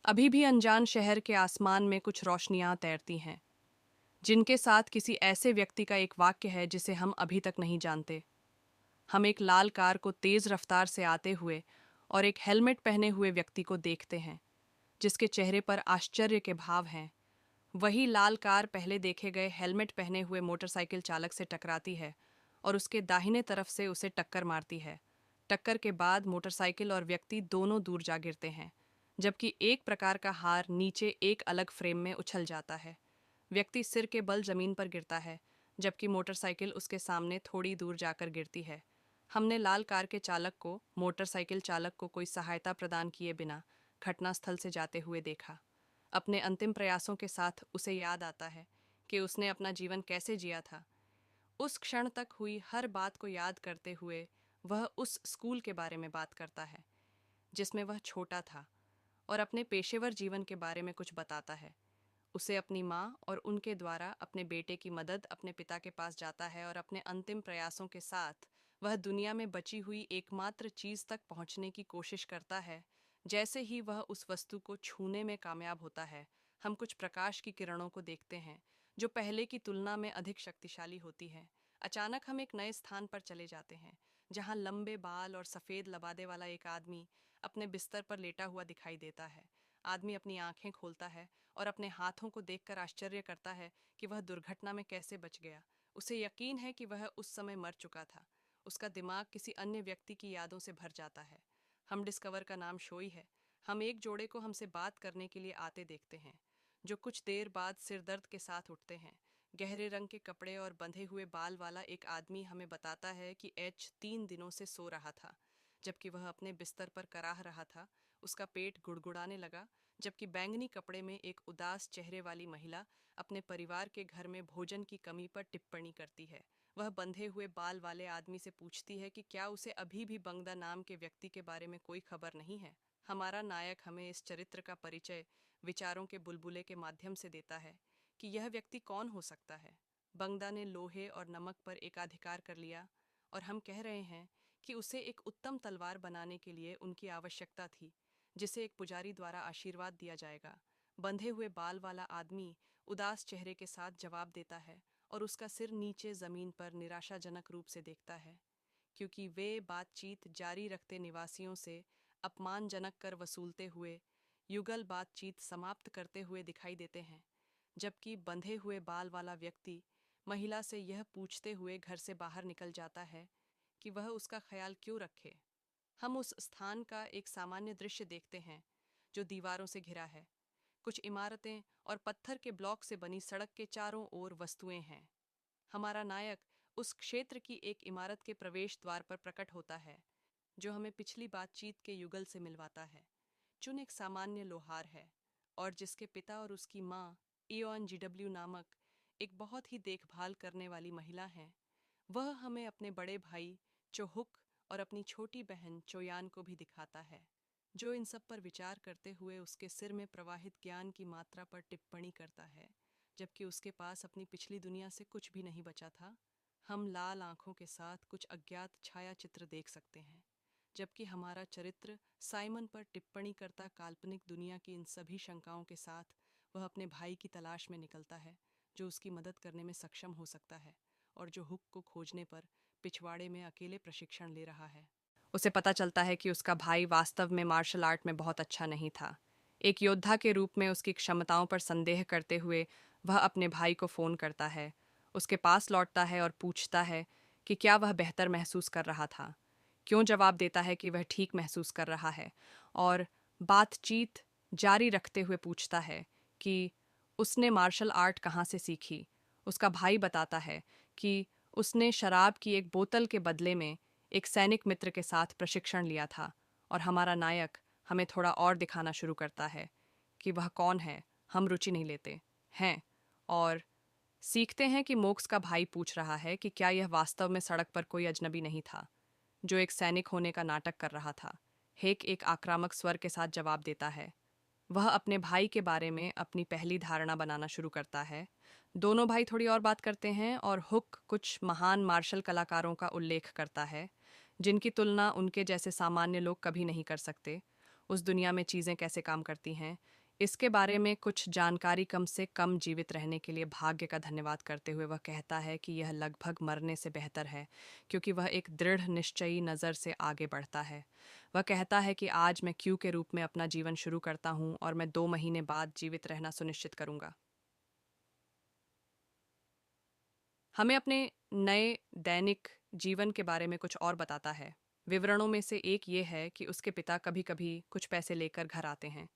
अभी भी अनजान शहर के आसमान में कुछ रोशनियां तैरती हैं, जिनके साथ किसी ऐसे व्यक्ति का एक वाक्य है जिसे हम अभी तक नहीं जानते। हम एक लाल कार को तेज रफ्तार से आते हुए और एक हेलमेट पहने हुए व्यक्ति को देखते हैं, जिसके चेहरे पर आश्चर्य के भाव हैं। वही लाल कार पहले देखे गए हेलमेट पहने हुए मोटरसाइकिल चालक से टकराती है और उसके दाहिने तरफ से उसे टक्कर मारती है। टक्कर के बाद मोटरसाइकिल और व्यक्ति दोनों दूर जा गिरते हैं, जबकि एक प्रकार का हार नीचे एक अलग फ्रेम में उछल जाता है। व्यक्ति सिर के बल जमीन पर गिरता है, जबकि मोटरसाइकिल उसके सामने थोड़ी दूर जाकर गिरती है। हमने लाल कार के चालक को मोटरसाइकिल चालक को कोई सहायता प्रदान किए बिना घटनास्थल से जाते हुए देखा। अपने अंतिम प्रयासों के साथ उसे याद आता है कि उसने अपना जीवन कैसे जिया था। उस क्षण तक हुई हर बात को याद करते हुए वह उस स्कूल के बारे में बात करता है जिसमें वह छोटा था, और अपने पेशेवर जीवन के बारे में कुछ बताता है। उसे अपनी माँ और उनके द्वारा अपने बेटे की मदद अपने पिता के पास जाता है, और अपने अंतिम प्रयासों के साथ वह दुनिया में बची हुई एकमात्र चीज तक पहुंचने की कोशिश करता है। जैसे ही वह उस वस्तु को छूने में कामयाब होता है, हम कुछ प्रकाश की किरणों को देखते हैं जो पहले की तुलना में अधिक शक्तिशाली होती हैं। अचानक हम एक नए स्थान पर चले जाते हैं, जहां लंबे बाल और सफेद लबादे वाला एक आदमी अपने बिस्तर पर लेटा हुआ दिखाई देता है। आदमी अपनी आंखें खोलता है और अपने हाथों को देखकर आश्चर्य करता है कि वह दुर्घटना में कैसे बच गया। उसे यकीन है कि वह उस समय मर चुका था। उसका दिमाग किसी अन्य व्यक्ति की यादों से भर जाता है। हम डिस्कवर का नाम शोई है। हम एक जोड़े को हमसे बात करने के लिए आते देखते हैं, जो कुछ देर बाद सिरदर्द के साथ उठते हैं। गहरे रंग के कपड़े और बंधे हुए बाल वाला एक आदमी हमें बताता है कि एच 3 दिनों से सो रहा था। जबकि वह अपने बिस्तर पर कराह रहा था, उसका पेट गुड़गुड़ाने लगा। जबकि बैंगनी कपड़े में एक उदास चेहरे वाली महिला अपने परिवार के घर में भोजन की कमी पर टिप्पणी करती है। वह बंधे हुए बाल वाले आदमी से पूछती है कि क्या उसे अभी भी बंगदा नाम के व्यक्ति के बारे में कोई खबर नहीं है। हमारा नायक हमें इस चरित्र का परिचय विचारों के बुलबुले के माध्यम से देता है कि यह व्यक्ति कौन हो सकता है। बंगदा ने लोहे और नमक पर एकाधिकार कर लिया, और हम कह रहे हैं कि उसे एक उत्तम तलवार बनाने के लिए उनकी आवश्यकता थी, जिसे एक पुजारी द्वारा आशीर्वाद दिया जाएगा। बंधे हुए बाल वाला आदमी उदास चेहरे के साथ जवाब देता है, और उसका सिर नीचे जमीन पर निराशाजनक रूप से देखता है, क्योंकि वे बातचीत जारी रखते निवासियों से अपमानजनक कर वसूलते हुए युगल बातचीत समाप्त करते हुए दिखाई देते हैं। जबकि बंधे हुए बाल वाला व्यक्ति महिला से यह पूछते हुए घर से बाहर निकल जाता है कि वह उसका ख्याल क्यों रखे। हम उस स्थान का एक सामान्य दृश्य देखते हैं जो दीवारों से घिरा है। कुछ इमारतें और पत्थर के ब्लॉक से बनी सड़क के चारों ओर वस्तुएं हैं। हमारा नायक उस क्षेत्र की एक इमारत के प्रवेश द्वार पर प्रकट होता है, जो हमें पिछली बातचीत के युगल से मिलवाता है। चुन एक सामान्य लोहार है, और जिसके पिता और उसकी माँ इयोन जीडब्ल्यू नामक एक बहुत ही देखभाल करने वाली महिला हैं। वह हमें अपने बड़े भाई चोहुक और अपनी छोटी बहन चोयान को भी दिखाता है, जो इन सब पर विचार करते हुए उसके सिर में प्रवाहित ज्ञान की मात्रा पर टिप्पणी करता है, जबकि उसके पास अपनी पिछली दुनिया से कुछ भी नहीं बचा था। हम लाल आंखों के साथ कुछ अज्ञात छाया चित्र देख सकते हैं, जबकि हमारा चरित्र साइमन पर टिप्पणी करता काल्पनिक दुनिया की इन सभी शंकाओं के साथ वह अपने भाई की तलाश में निकलता है, जो उसकी मदद करने में सक्षम हो सकता है, और जो हुक को खोजने पर पिछवाड़े में अकेले प्रशिक्षण ले रहा है। उसे पता चलता है कि उसका भाई वास्तव में मार्शल आर्ट में बहुत अच्छा नहीं था। एक योद्धा के रूप में उसकी क्षमताओं पर संदेह करते हुए वह अपने भाई को फ़ोन करता है, उसके पास लौटता है और पूछता है कि क्या वह बेहतर महसूस कर रहा था। क्यों जवाब देता है कि वह ठीक महसूस कर रहा है, और बातचीत जारी रखते हुए पूछता है कि उसने मार्शल आर्ट कहाँ से सीखी। उसका भाई बताता है कि उसने शराब की एक बोतल के बदले में एक सैनिक मित्र के साथ प्रशिक्षण लिया था। और हमारा नायक हमें थोड़ा और दिखाना शुरू करता है कि वह कौन है। हम रुचि नहीं लेते हैं, और सीखते हैं कि मोक्स का भाई पूछ रहा है कि क्या यह वास्तव में सड़क पर कोई अजनबी नहीं था जो एक सैनिक होने का नाटक कर रहा था। हेक एक आक्रामक स्वर के साथ जवाब देता है। वह अपने भाई के बारे में अपनी पहली धारणा बनाना शुरू करता है। दोनों भाई थोड़ी और बात करते हैं, और हुक कुछ महान मार्शल कलाकारों का उल्लेख करता है, जिनकी तुलना उनके जैसे सामान्य लोग कभी नहीं कर सकते। उस दुनिया में चीज़ें कैसे काम करती हैं, इसके बारे में कुछ जानकारी कम से कम जीवित रहने के लिए भाग्य का धन्यवाद करते हुए वह कहता है कि यह लगभग मरने से बेहतर है, क्योंकि वह एक दृढ़ निश्चयी नज़र से आगे बढ़ता है। वह कहता है कि आज मैं क्यू के रूप में अपना जीवन शुरू करता हूँ और मैं 2 महीने बाद जीवित रहना सुनिश्चित करूँगा। हमें अपने नए दैनिक जीवन के बारे में कुछ और बताता है। विवरणों में से एक ये है कि उसके पिता कभी-कभी कुछ पैसे लेकर घर आते हैं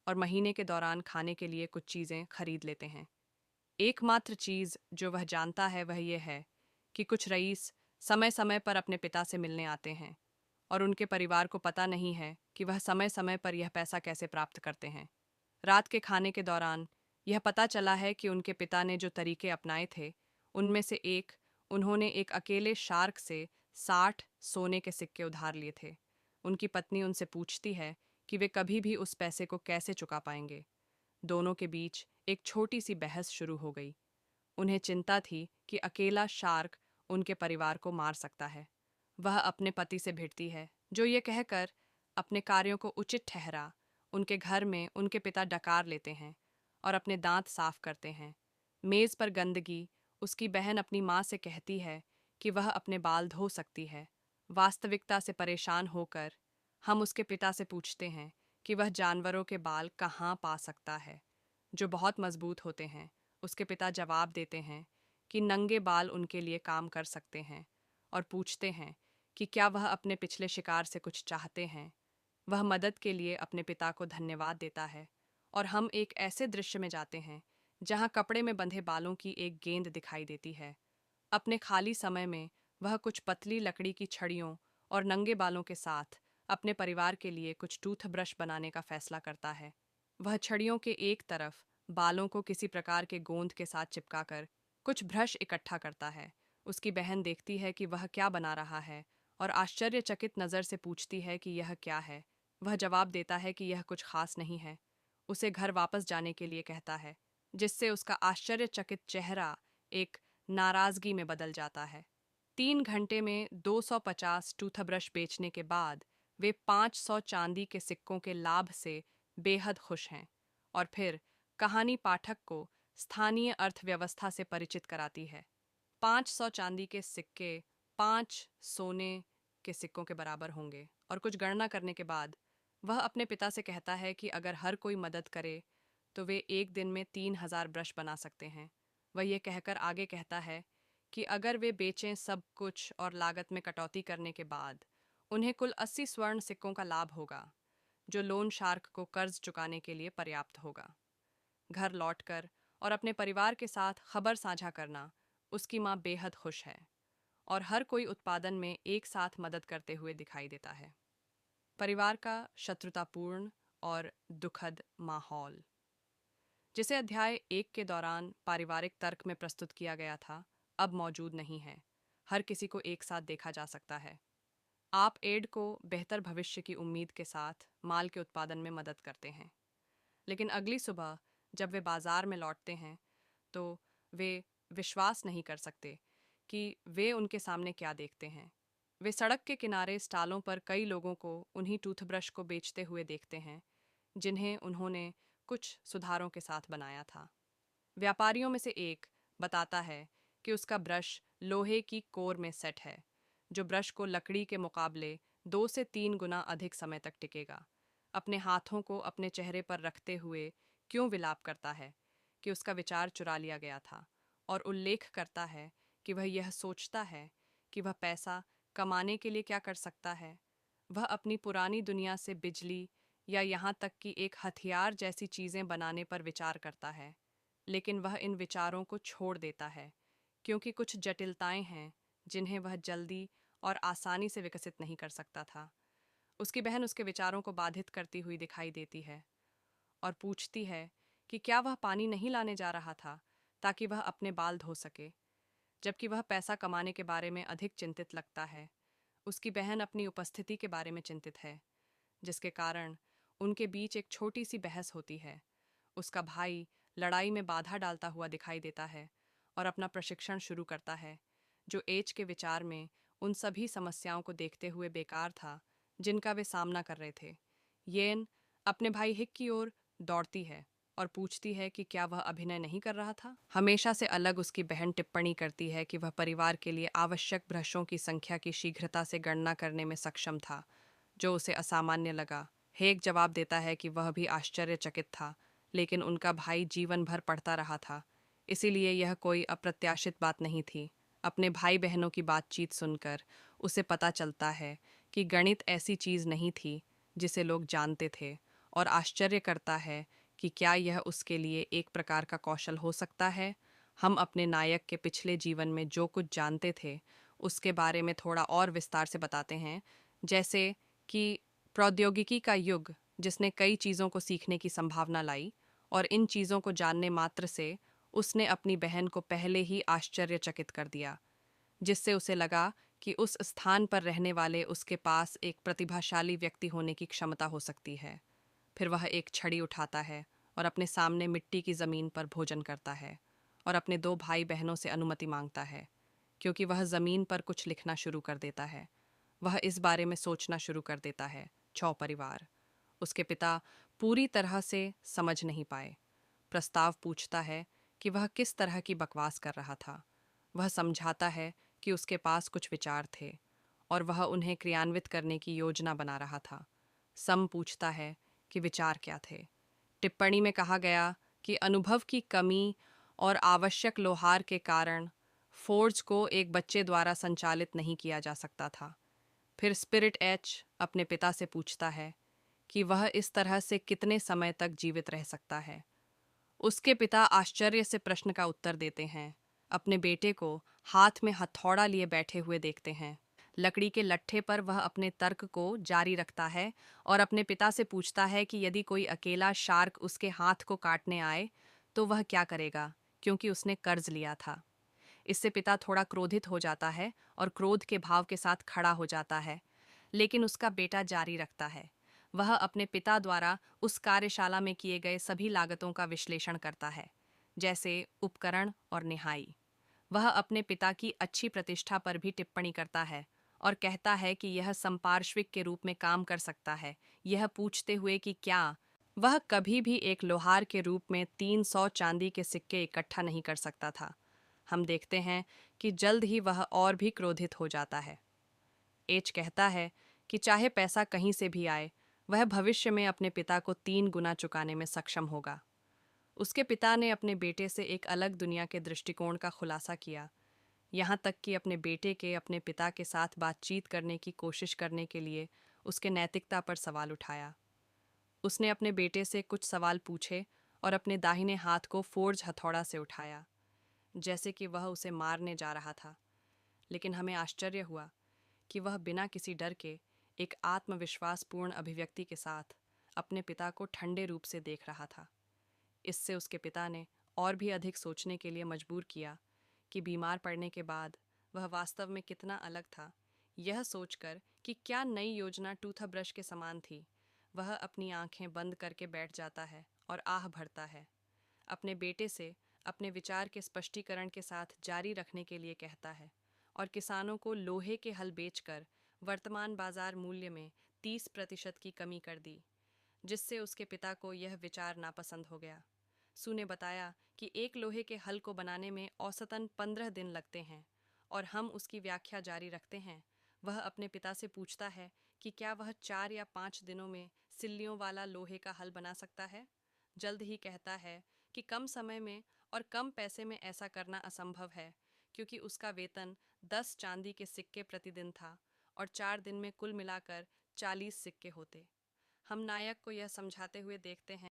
और महीने के दौरान खाने के लिए कुछ चीज़ें खरीद लेते हैं। एकमात्र चीज़ जो वह जानता है वह ये है कि कुछ रईस समय-समय पर अपने पिता से मिलने आते हैं और उनके परिवार को पता नहीं है कि वह समय-समय पर यह पैसा कैसे प्राप्त करते हैं। रात के खाने के दौरान यह पता चला है कि उनके पिता ने जो तरीके अपनाए थे, उनमें से एक, उन्होंने एक अकेले शार्क से 60 सोने के सिक्के उधार लिए थे। उनकी पत्नी उनसे पूछती है कि वे कभी भी उस पैसे को कैसे चुका पाएंगे। दोनों के बीच एक छोटी सी बहस शुरू हो गई। उन्हें चिंता थी कि अकेला शार्क उनके परिवार को मार सकता है। वह अपने पति से भिड़ती है, जो ये कहकर अपने कार्यों को उचित ठहरा उनके घर में उनके पिता डकार लेते हैं और अपने दांत साफ करते हैं। मेज पर गंदगी, उसकी बहन अपनी माँ से कहती है कि वह अपने बाल धो सकती है। वास्तविकता से परेशान होकर हम उसके पिता से पूछते हैं कि वह जानवरों के बाल कहाँ पा सकता है जो बहुत मजबूत होते हैं। उसके पिता जवाब देते हैं कि नंगे बाल उनके लिए काम कर सकते हैं और पूछते हैं कि क्या वह अपने पिछले शिकार से कुछ चाहते हैं। वह मदद के लिए अपने पिता को धन्यवाद देता है और हम एक ऐसे दृश्य में जाते हैं जहां कपड़े में बंधे बालों की एक गेंद दिखाई देती है। अपने खाली समय में वह कुछ पतली लकड़ी की छड़ियों और नंगे बालों के साथ अपने परिवार के लिए कुछ टूथब्रश बनाने का फैसला करता है। वह छड़ियों के एक तरफ बालों को किसी प्रकार के गोंद के साथ चिपकाकर कुछ ब्रश इकट्ठा करता है। उसकी बहन देखती है कि वह क्या बना रहा है और आश्चर्यचकित नज़र से पूछती है कि यह क्या है। वह जवाब देता है कि यह कुछ खास नहीं है। उसे घर वापस जाने के लिए कहता है, जिससे उसका आश्चर्यचकित चेहरा एक नाराजगी में बदल जाता है। 3 घंटे में 250 टूथब्रश बेचने के बाद वे 500 चांदी के सिक्कों के लाभ से बेहद खुश हैं। और फिर कहानी पाठक को स्थानीय अर्थव्यवस्था से परिचित कराती है। 500 चांदी के सिक्के 5 सोने के सिक्कों के बराबर होंगे और कुछ गणना करने के बाद वह अपने पिता से कहता है कि अगर हर कोई मदद करे तो वे एक दिन में 3000 ब्रश बना सकते हैं। वह ये कहकर आगे कहता है कि अगर वे बेचें सब कुछ और लागत में कटौती करने के बाद उन्हें कुल 80 स्वर्ण सिक्कों का लाभ होगा, जो लोन शार्क को कर्ज चुकाने के लिए पर्याप्त होगा। घर लौटकर और अपने परिवार के साथ खबर साझा करना, उसकी माँ बेहद खुश है और हर कोई उत्पादन में एक साथ मदद करते हुए दिखाई देता है। परिवार का शत्रुतापूर्ण और दुखद माहौल, जिसे अध्याय 1 के दौरान पारिवारिक तर्क में प्रस्तुत किया गया था, अब मौजूद नहीं है। हर किसी को एक साथ देखा जा सकता है। आप एड को बेहतर भविष्य की उम्मीद के साथ माल के उत्पादन में मदद करते हैं, लेकिन अगली सुबह जब वे बाजार में लौटते हैं तो वे विश्वास नहीं कर सकते कि वे उनके सामने क्या देखते हैं। वे सड़क के किनारे स्टॉलों पर कई लोगों को उन्हीं टूथब्रश को बेचते हुए देखते हैं जिन्हें उन्होंने कुछ सुधारों के साथ बनाया था। व्यापारियों में से एक बताता है कि उसका ब्रश लोहे की कोर में सेट है, जो ब्रश को लकड़ी के मुकाबले 2 से 3 गुना अधिक समय तक टिकेगा। अपने हाथों को अपने चेहरे पर रखते हुए क्यों विलाप करता है कि उसका विचार चुरा लिया गया था और उल्लेख करता है कि वह यह सोचता है कि वह पैसा कमाने के लिए क्या कर सकता है। वह अपनी पुरानी दुनिया से बिजली या यहाँ तक कि एक हथियार जैसी चीज़ें बनाने पर विचार करता है, लेकिन वह इन विचारों को छोड़ देता है क्योंकि कुछ जटिलताएं हैं जिन्हें वह जल्दी और आसानी से विकसित नहीं कर सकता था। उसकी बहन उसके विचारों को बाधित करती हुई दिखाई देती है और पूछती है कि क्या वह पानी नहीं लाने जा रहा था ताकि वह अपने बाल धो सके, जबकि वह पैसा कमाने के बारे में अधिक चिंतित लगता है। उसकी बहन अपनी उपस्थिति के बारे में चिंतित है, जिसके कारण उनके बीच एक छोटी सी बहस होती है। उसका भाई लड़ाई में बाधा डालता हुआ दिखाई देता है और अपना प्रशिक्षण शुरू करता है, जो एच के विचार में उन सभी समस्याओं को देखते हुए बेकार था जिनका वे सामना कर रहे थे। येन अपने भाई हिक की ओर दौड़ती है और पूछती है कि क्या वह अभिनय नहीं कर रहा था। हमेशा से अलग उसकी बहन टिप्पणी करती है कि वह परिवार के लिए आवश्यक ब्रशों की संख्या की शीघ्रता से गणना करने में सक्षम था, जो उसे असामान्य लगा। हेक जवाब देता है कि वह भी आश्चर्यचकित था, लेकिन उनका भाई जीवन भर पढ़ता रहा था, इसीलिए यह कोई अप्रत्याशित बात नहीं थी। अपने भाई बहनों की बातचीत सुनकर उसे पता चलता है कि गणित ऐसी चीज़ नहीं थी जिसे लोग जानते थे, और आश्चर्य करता है कि क्या यह उसके लिए एक प्रकार का कौशल हो सकता है। हम अपने नायक के पिछले जीवन में जो कुछ जानते थे उसके बारे में थोड़ा और विस्तार से बताते हैं, जैसे कि प्रौद्योगिकी का युग जिसने कई चीज़ों को सीखने की संभावना लाई, और इन चीज़ों को जानने मात्र से उसने अपनी बहन को पहले ही आश्चर्यचकित कर दिया, जिससे उसे लगा कि उस स्थान पर रहने वाले उसके पास एक प्रतिभाशाली व्यक्ति होने की क्षमता हो सकती है। फिर वह एक छड़ी उठाता है और अपने सामने मिट्टी की ज़मीन पर भोजन करता है और अपने दो भाई बहनों से अनुमति मांगता है, क्योंकि वह ज़मीन पर कुछ लिखना शुरू कर देता है। वह इस बारे में सोचना शुरू कर देता है। छौ परिवार उसके पिता पूरी तरह से समझ नहीं पाए। प्रस्ताव पूछता है कि वह किस तरह की बकवास कर रहा था। वह समझाता है कि उसके पास कुछ विचार थे और वह उन्हें क्रियान्वित करने की योजना बना रहा था। सम पूछता है कि विचार क्या थे। टिप्पणी में कहा गया कि अनुभव की कमी और आवश्यक लोहार के कारण फोर्ज को एक बच्चे द्वारा संचालित नहीं किया जा सकता था। फिर स्पिरिट एच अपने पिता से पूछता है कि वह इस तरह से कितने समय तक जीवित रह सकता है। उसके पिता आश्चर्य से प्रश्न का उत्तर देते हैं, अपने बेटे को हाथ में हथौड़ा लिए बैठे हुए देखते हैं। लकड़ी के लट्ठे पर वह अपने तर्क को जारी रखता है और अपने पिता से पूछता है कि यदि कोई अकेला शार्क उसके हाथ को काटने आए तो वह क्या करेगा, क्योंकि उसने कर्ज लिया था। इससे पिता थोड़ा क्रोधित हो जाता है और क्रोध के भाव के साथ खड़ा हो जाता है, लेकिन उसका बेटा जारी रखता है। वह अपने पिता द्वारा उस कार्यशाला में किए गए सभी लागतों का विश्लेषण करता है, जैसे उपकरण और निहाई। वह अपने पिता की अच्छी प्रतिष्ठा पर भी टिप्पणी करता है और कहता है कि यह संपार्श्विक के रूप में काम कर सकता है, यह पूछते हुए कि क्या वह कभी भी एक लोहार के रूप में 300 चांदी के सिक्के इकट्ठा नहीं कर सकता था। हम देखते हैं कि जल्द ही वह और भी क्रोधित हो जाता है। एच कहता है कि चाहे पैसा कहीं से भी आए, वह भविष्य में अपने पिता को 3 गुना चुकाने में सक्षम होगा। उसके पिता ने अपने बेटे से एक अलग दुनिया के दृष्टिकोण का खुलासा किया, यहाँ तक कि अपने बेटे के अपने पिता के साथ बातचीत करने की कोशिश करने के लिए उसके नैतिकता पर सवाल उठाया। उसने अपने बेटे से कुछ सवाल पूछे और अपने दाहिने हाथ को फोर्ज हथौड़ा से उठाया, जैसे कि वह उसे मारने जा रहा था। लेकिन हमें आश्चर्य हुआ कि वह बिना किसी डर के एक आत्मविश्वासपूर्ण अभिव्यक्ति के साथ अपने पिता को ठंडे रूप से देख रहा था। इससे उसके पिता ने और भी अधिक सोचने के लिए मजबूर किया कि बीमार पड़ने के बाद वह वास्तव में कितना अलग था। यह सोचकर कि क्या नई योजना टूथा ब्रश के समान थी, वह अपनी आंखें बंद करके बैठ जाता है और आह भरता है। अपने बेटे से अपने विचार के स्पष्टीकरण के साथ जारी रखने के लिए कहता है और किसानों को लोहे के हल बेचकर वर्तमान बाजार मूल्य में 30% की कमी कर दी, जिससे उसके पिता को यह विचार नापसंद हो गया। सू ने बताया कि एक लोहे के हल को बनाने में औसतन 15 दिन लगते हैं, और हम उसकी व्याख्या जारी रखते हैं। वह अपने पिता से पूछता है कि क्या वह 4 या 5 दिनों में सिल्लियों वाला लोहे का हल बना सकता है। जल्द ही कहता है कि कम समय में और कम पैसे में ऐसा करना असंभव है, क्योंकि उसका वेतन 10 चांदी के सिक्के प्रतिदिन था और 4 दिन में कुल मिलाकर 40 सिक्के होते। हम नायक को यह समझाते हुए देखते हैं